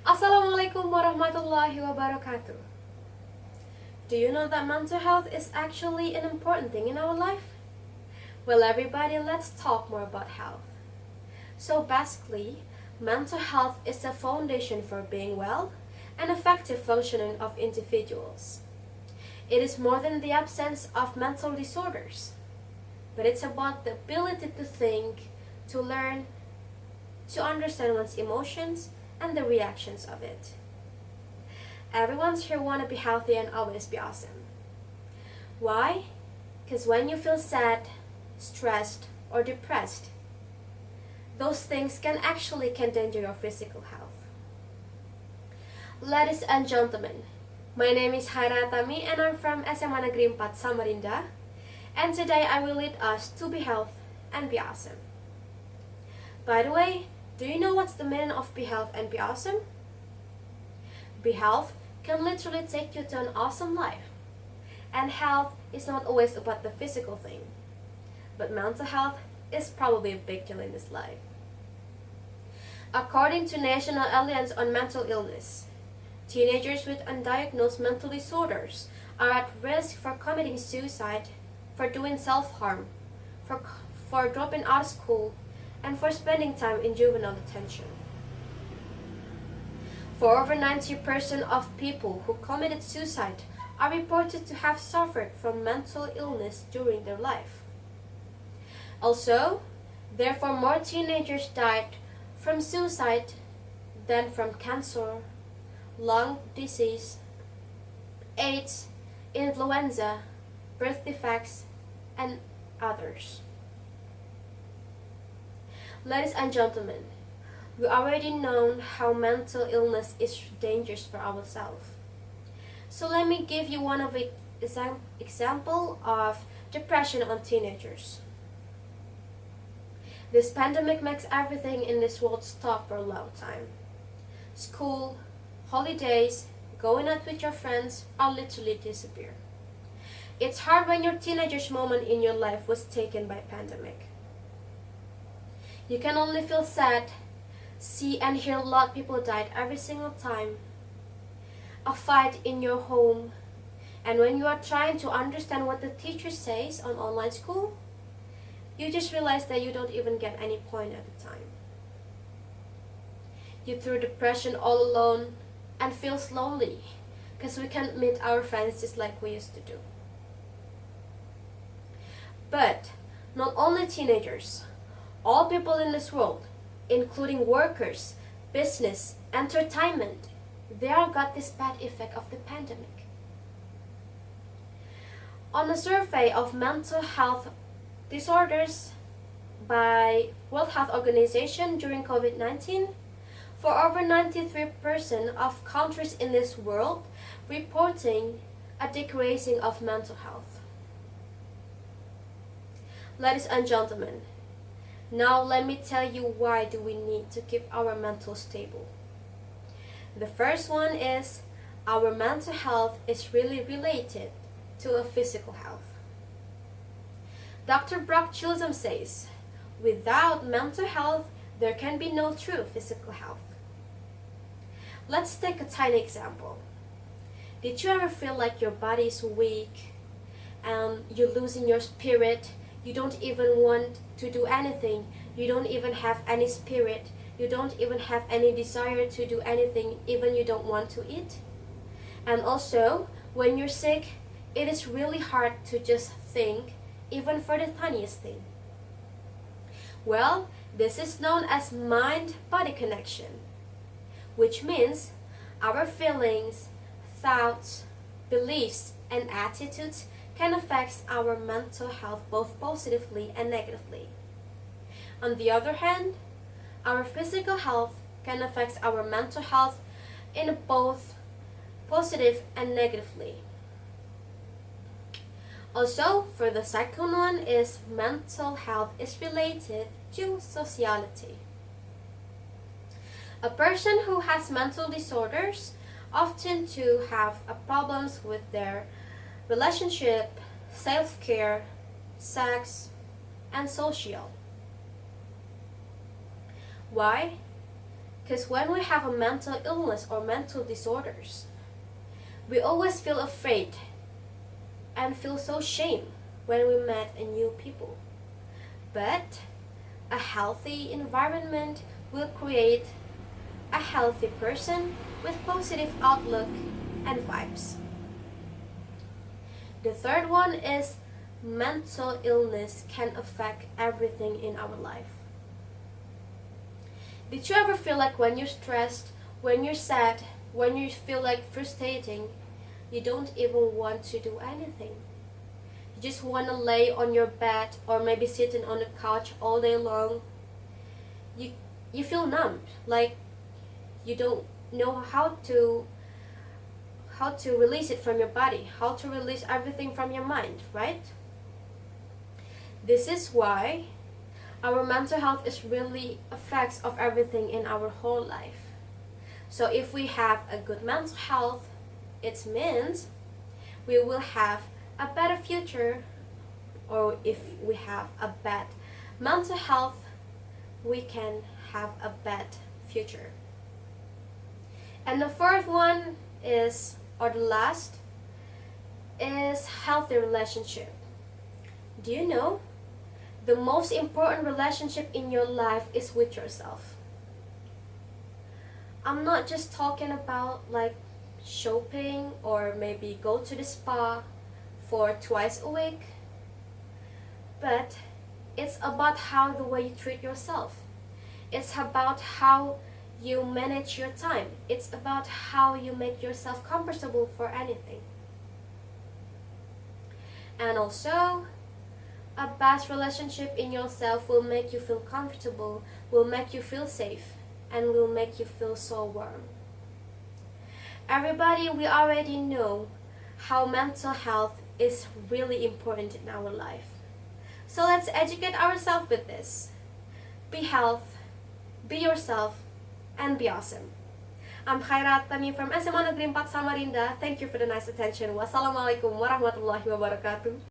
Assalamualaikum warahmatullahi wabarakatuh. Do you know that mental health is actually an important thing in our life? Well, everybody, let's talk more about health. So basically, mental health is the foundation for being well and effective functioning of individuals. It is more than the absence of mental disorders, but it's about the ability to think, to learn, to understand one's emotions and the reactions of it. Everyone's here want to be healthy and always be awesome. Why? Because when you feel sad, stressed, or depressed, those things can endanger your physical health. Ladies and gentlemen, my name is Khayra Attami and I'm from SMA Negeri 4 Samarinda, and today I will lead us to be healthy and be awesome. By the way, do you know what's the meaning of be healthy and be awesome? Be healthy can literally take you to an awesome life. And health is not always about the physical thing, but mental health is probably a big deal in this life. According to National Alliance on Mental Illness, teenagers with undiagnosed mental disorders are at risk for committing suicide, for doing self-harm, for dropping out of school, and for spending time in juvenile detention. For over 90% of people who committed suicide are reported to have suffered from mental illness during their life. Also, therefore more teenagers died from suicide than from cancer, lung disease, AIDS, influenza, birth defects, and others. Ladies and gentlemen, we already know how mental illness is dangerous for ourselves. So let me give you one of the example of depression on teenagers. This pandemic makes everything in this world stop for a long time. School, holidays, going out with your friends all literally disappear. It's hard when your teenager's moment in your life was taken by pandemic. You can only feel sad, see and hear a lot of people died every single time. A fight in your home, and when you are trying to understand what the teacher says on online school, you just realize that you don't even get any point at the time. You through depression all alone and feels lonely because we can't meet our friends just like we used to do. But not only teenagers, all people in this world, including workers, business, entertainment, they all got this bad effect of the pandemic. On a survey of mental health disorders by World Health Organization during COVID-19, for over 93% of countries in this world reporting a decreasing of mental health. Ladies and gentlemen, now let me tell you why do we need to keep our mental stable. The first one is our mental health is really related to a physical health. Dr. Brock Chisholm says, without mental health, there can be no true physical health. Let's take a tiny example. Did you ever feel like your body is weak and you're losing your spirit? You don't even want to do anything. You don't even have any spirit. You don't even have any desire to do anything, even you don't want to eat. And also, when you're sick, it is really hard to just think, even for the tiniest thing. Well, this is known as mind-body connection, which means our feelings, thoughts, beliefs, and attitudes can affect our mental health both positively and negatively. On the other hand, our physical health can affect our mental health in both positive and negatively. Also, for the second one is mental health is related to sociality. A person who has mental disorders often to have problems with their relationship, self-care, sex, and social. Why? Because when we have a mental illness or mental disorders, we always feel afraid and feel so shame when we meet a new people. But a healthy environment will create a healthy person with positive outlook and vibes. The third one is mental illness can affect everything in our life. Did you ever feel like when you're stressed, when you're sad, when you feel like frustrating, you don't even want to do anything? You just want to lay on your bed or maybe sitting on the couch all day long. You feel numb, like you don't know how to release it from your body, how to release everything from your mind, right? This is why our mental health is really effects of everything in our whole life. So if we have a good mental health, it means we will have a better future, or if we have a bad mental health, we can have a bad future. And the fourth one is, or the last, is healthy relationship. Do you know? The most important relationship in your life is with yourself. I'm not just talking about like shopping or maybe go to the spa for twice a week, but it's about how the way you treat yourself. It's about how you manage your time. It's about how you make yourself comfortable for anything. And also, a best relationship in yourself will make you feel comfortable, will make you feel safe, and will make you feel so warm. Everybody, we already know how mental health is really important in our life. So let's educate ourselves with this. Be health, be yourself, and be awesome. I'm Khayra Attami from SMA Negeri 4 Samarinda. Thank you for the nice attention. Wassalamualaikum warahmatullahi wabarakatuh.